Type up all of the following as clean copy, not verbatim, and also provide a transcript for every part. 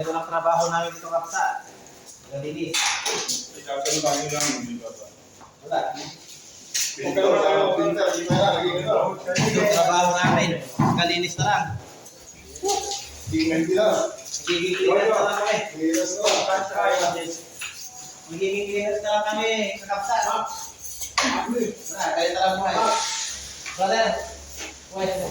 Ito lang trabaho namin dito kapsa. Galinis. Ikaw ka lang kami lang dito ba? Wala. Ikaw lang kayo pinta, di ba lagi ito? Ito trabaho namin. Galinis na lang. Tingnan nila. Magiging cleaners na lang kami. Cleaners na lang. Magiging cleaners na lang kami sa kapsa. Wala, kaya talang buhay. Brother, buhay mo.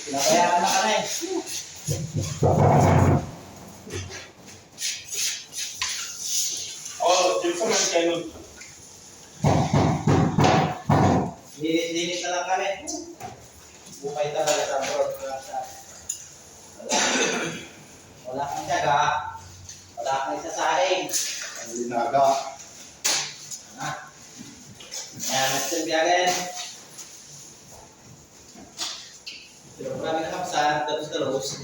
Pinabayaan na kami. Jepson ang kayo. Linis na lang kami. Bukay talaga sa abroad. Wala kang tiyaga. Wala kang isasaing. Ang linaga. Ayan, nagsimbiyagan. Pero marami na kapsa, tapos.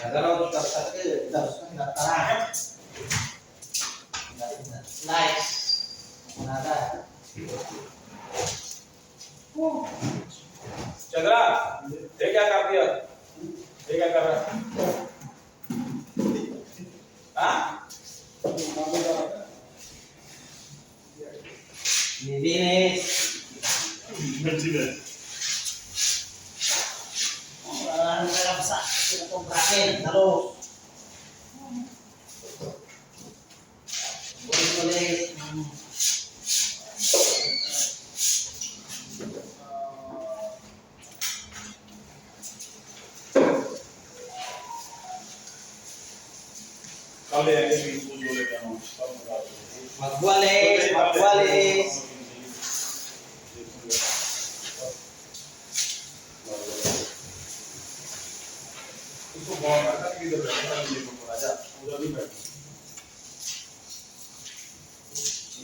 Nagaraw kapsa ke, tapos nagtara. Nice. Nada. Chandra ये क्या कर दिया ये क्या कर रहा हाँ Linis. Wala nang kapsa. Itong bracket, talo. Ulit. कल आएंगे भी कुछ बोले क्या हम सब Magwalis, magwalis. इसको बहुत अच्छा की इधर बैठा है ये को राजा उधर भी बैठ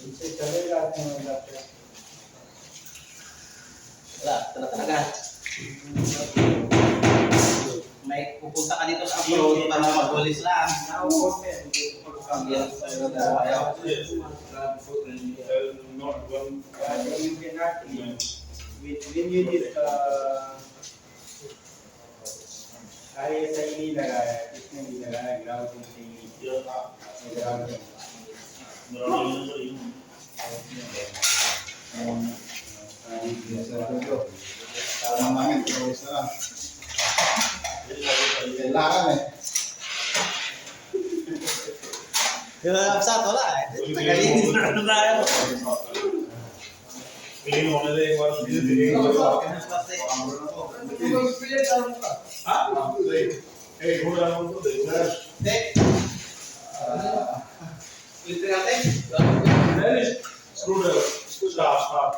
इनसे चले जाते हैं जाते हैं Wala, talaga. May pupunta ka dito sa abroad para magwalis lang. not one You cannot when you did ISI नहीं लगाया किसने भी लगाया ग्राउंड नहीं ground Tangan namin, terus na lang. Kailangan eh. Yung kapsa, wala eh. Tagalinis na lang tayo. Feeling होने दे एक बार हाँ एक हो रहा हूँ तो देखो Filter natin. screwdriver start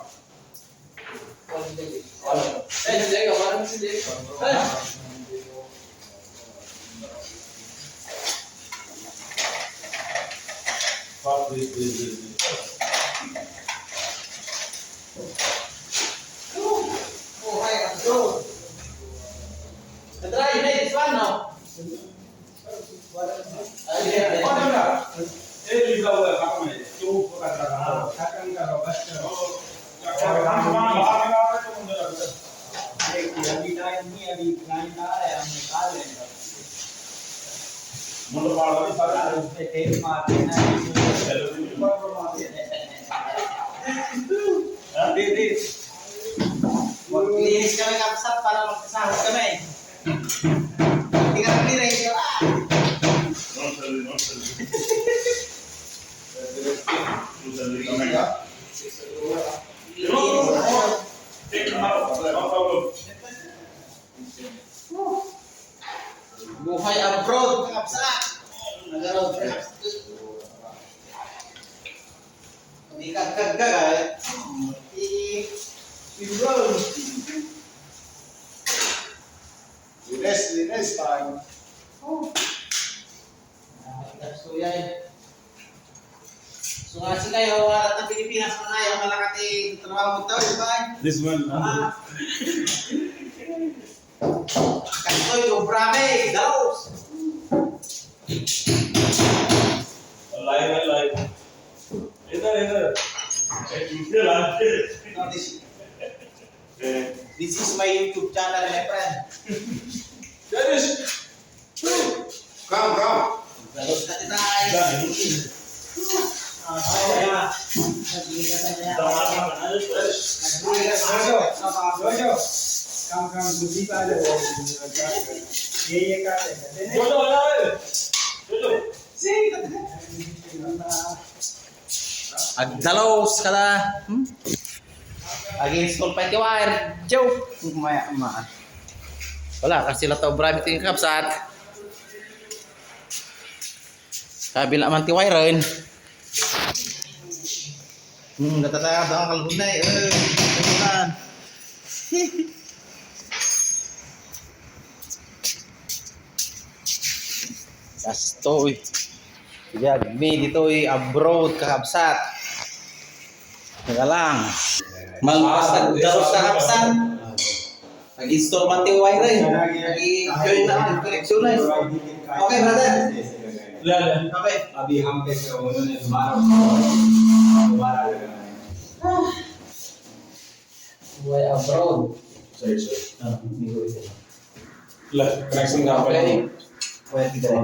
this. Oh, hi, control. Try, this one now. ये लिखा हुआ है काम में क्यों पकड़ रहा है ढक्कन का बस अभी टाइम नहीं अभी क्लाइंट आ रहा है हम निकाल लेंगे मतलब बाहर भी सारा उस पे टेप मार देना Maglinis kami kapsat para magkasahod kami. Hindi ka naglinis. not take them out no problem Buhay abroad, kapsat. Nag-road trip. Hindi ka gagagay. I-road. the next time Oh. So yan. So kasi kayo, at ang Pilipinas na kayo, malakati trabaho mo tao, di ba? This one. Kantoy, Obrame, Daos. Live. इधर No, this is my YouTube channel, my friend. Come. Daos na tayo. Jojo. Come. दूसरी बात है ये Agdalos kada. Ag-install pa yung wire. Joke. Kumaya. Wala kasi sila to brami ting kapsat. Kabila man ti wire rin. Natataya daw ang kalbunay. Kalbunan. Gastoy. Kaya gami dito abroad kakabsat. Teka lang. Malpas nagdaros sa kapsan. Nag-install man ti wire rin. Nag-join na connection na. Okay, brother. Okay. अभी हम पे उन्होंने दोबारा Way abroad. सही कनेक्शन कहाँ पे है? Wire किधर है?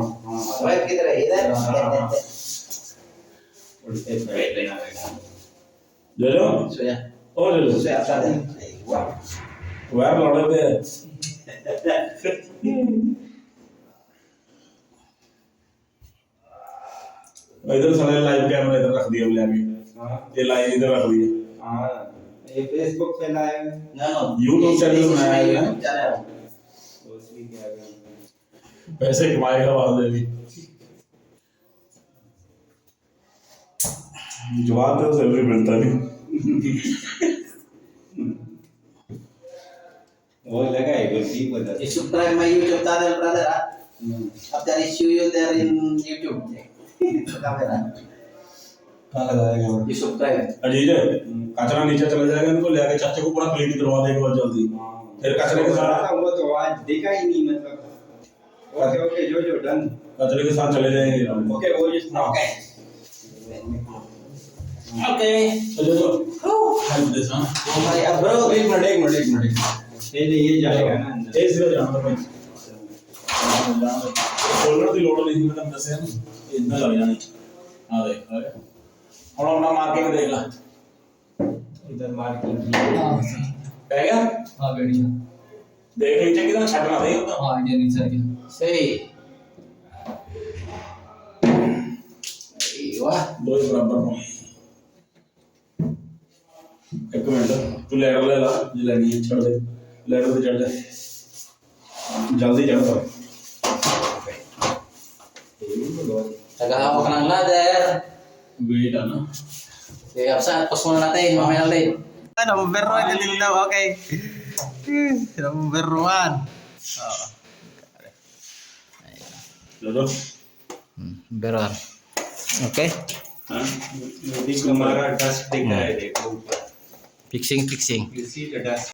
Wire किधर है? इधर? उल्टे साइड लेना ले लो So ya. और ले लो So ya brother. Wow. Wire लौटे पे है इधर सारे लाइव कैमरा इधर रख दिया हमने अभी ये लाइव इधर रख दिया हाँ ये फेसबुक पे लाइव No. YouTube channel बनाया है YouTube channel. उसकी क्या करना पैसे कमाएगा बाद में भी जवाब तो सैलरी मिलता नहीं वो लगा है कुछ ठीक होता You subscribe my YouTube channel, brother. After I show you there in YouTube. Camera. कहाँ लगाया गया You subscribe. अजीज कचरा नीचे चला जाएगा इनको ले आके चाचे को पूरा क्लीन करवा देगा बहुत जल्दी फिर कचरे के साथ वो तो आज देखा ही नहीं मतलब ओके जो डन कचरे के साथ चले जाएंगे ओके वो just now Okay. Okay. चलो तो हेल्प दिस हां My abroad. एक मिनट पहले ये जाएगा ना अंदर ए सिर्फ जाना भाई शोल्डर दी लोड नहीं मैं तुम दसे ना इतना लग जानी हां देख और अपना मार्किंग देख ला इधर मार्किंग कह गया हाँ बढ़िया देख नीचे कितना छटना नहीं होता हाँ इंडिया नीचे आ गया Say. Wah. दो ही बराबर हो एक मिनट तू लैडर ले ला ये लेनी है छोड़ दे लैडर पे चढ़ जा जल्दी चढ़ दो Tagahawak ng ladder. वेट है ना Kaya saan? Pause muna natin. Mamaya ulit. Number 1 din daw. Okay. Number 1. चलो Number 1. Okay. हाँ हमारा डस्ट दिख रहा है देखो ऊपर Fixing. you see the dust